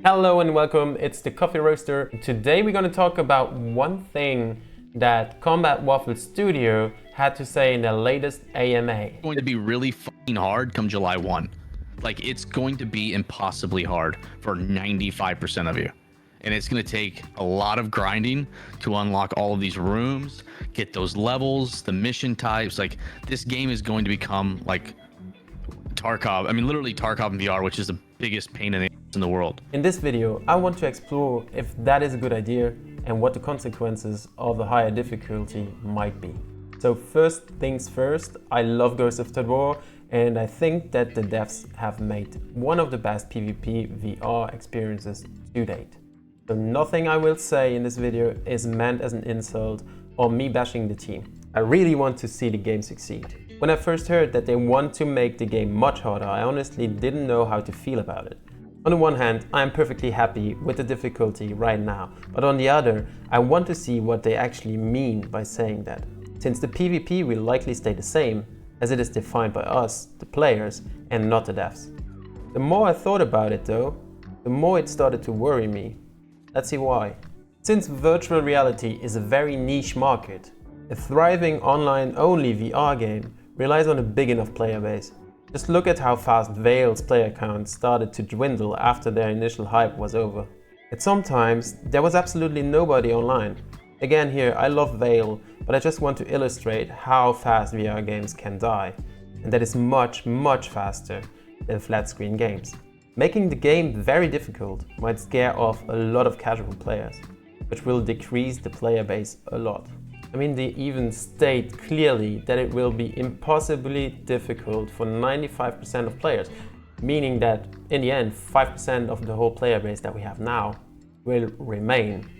Hello and welcome, it's the Coffee Roaster. Today we're going to talk about one thing that Combat Waffle Studio had to say in their latest AMA. It's going to be really fucking hard come July 1. Like, it's going to be impossibly hard for 95% of you. And it's going to take a lot of grinding to unlock all of these rooms, get those levels, the mission types. Like, this game is going to become like Tarkov. I mean, literally Tarkov in VR, which is the biggest pain in the world. In this video, I want to explore if that is a good idea and what the consequences of the higher difficulty might be. So first things first, I love Ghosts of Tabor and I think that the devs have made one of the best PvP VR experiences to date. So nothing I will say in this video is meant as an insult or me bashing the team. I really want to see the game succeed. When I first heard that they want to make the game much harder, I honestly didn't know how to feel about it. On the one hand, I am perfectly happy with the difficulty right now, but on the other, I want to see what they actually mean by saying that. Since the PvP will likely stay the same, as it is defined by us, the players, and not the devs. The more I thought about it though, the more it started to worry me. Let's see why. Since virtual reality is a very niche market, a thriving online-only VR game relies on a big enough player base. Just look at how fast Valve's player count started to dwindle after their initial hype was over. At some times, there was absolutely nobody online. Again here, I love Valve, but I just want to illustrate how fast VR games can die. And that is much, much faster than flat screen games. Making the game very difficult might scare off a lot of casual players, which will decrease the player base a lot. I mean, they even state clearly that it will be impossibly difficult for 95% of players, meaning that in the end, 5% of the whole player base that we have now will remain.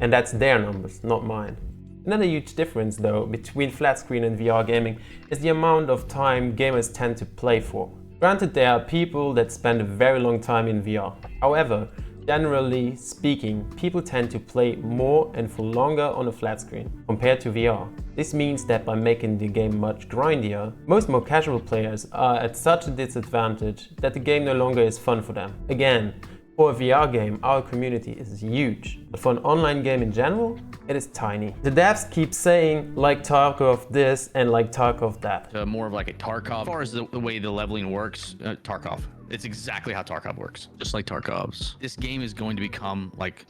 And that's their numbers, not mine. Another huge difference though between flat screen and VR gaming is the amount of time gamers tend to play for. Granted, there are people that spend a very long time in VR. However, generally speaking, people tend to play more and for longer on a flat screen compared to VR. This means that by making the game much grindier, most more casual players are at such a disadvantage that the game no longer is fun for them. Again, for a VR game, our community is huge, but for an online game in general, it is tiny. The devs keep saying like Tarkov this and like Tarkov that. More of like a Tarkov. As far as the way the leveling works, Tarkov. It's exactly how Tarkov works, just like Tarkov's. This game is going to become like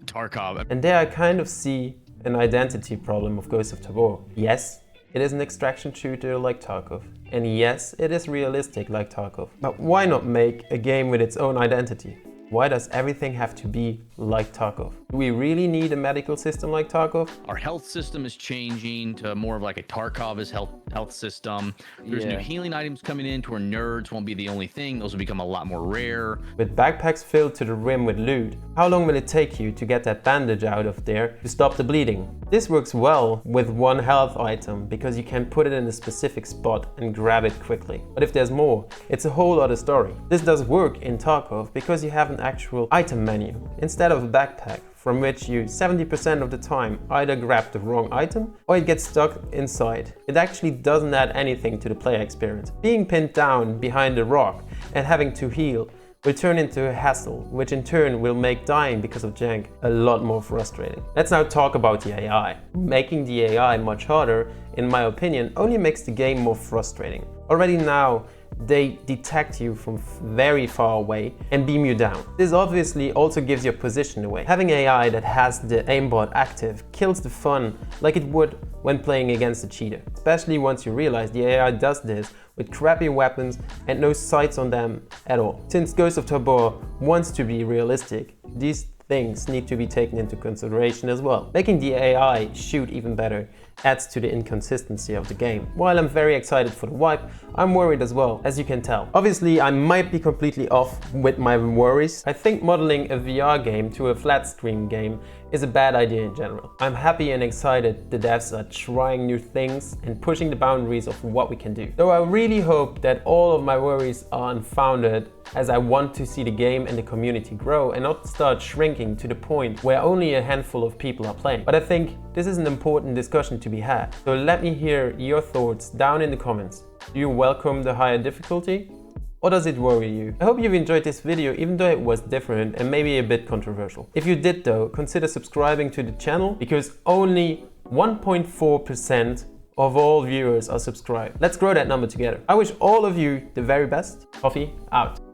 Tarkov. And there I kind of see an identity problem of Ghosts of Tabor. Yes, it is an extraction shooter like Tarkov. And yes, it is realistic like Tarkov. But why not make a game with its own identity? Why does everything have to be like Tarkov? Do we really need a medical system like Tarkov? Our health system is changing to more of like a Tarkov's health system. There's new healing items coming in to where nerds won't be the only thing. Those will become a lot more rare. With backpacks filled to the rim with loot, how long will it take you to get that bandage out of there to stop the bleeding? This works well with one health item because you can put it in a specific spot and grab it quickly. But if there's more, it's a whole other story. This does work in Tarkov because you have an actual item menu instead of a backpack from which you 70% of the time either grab the wrong item or it gets stuck inside. It actually doesn't add anything to the player experience. Being pinned down behind a rock and having to heal will turn into a hassle, which in turn will make dying because of jank a lot more frustrating. Let's now talk about the AI. Making the AI much harder, in my opinion, only makes the game more frustrating. Already now, they detect you from very far away and beam you down. This obviously also gives your position away. Having AI that has the aimbot active kills the fun like it would when playing against a cheater. Especially once you realize the AI does this with crappy weapons and no sights on them at all. Since Ghosts of Tabor wants to be realistic, these things need to be taken into consideration as well. Making the AI shoot even better adds to the inconsistency of the game. While I'm very excited for the wipe, I'm worried as well, as you can tell. Obviously, I might be completely off with my worries. I think modeling a VR game to a flat screen game is a bad idea in general. I'm happy and excited the devs are trying new things and pushing the boundaries of what we can do. Though I really hope that all of my worries are unfounded, as I want to see the game and the community grow and not start shrinking to the point where only a handful of people are playing. But I think this is an important discussion to be had. So let me hear your thoughts down in the comments. Do you welcome the higher difficulty? Or does it worry you? I hope you've enjoyed this video, even though it was different and maybe a bit controversial. If you did though, consider subscribing to the channel because only 1.4% of all viewers are subscribed. Let's grow that number together. I wish all of you the very best. Coffee out.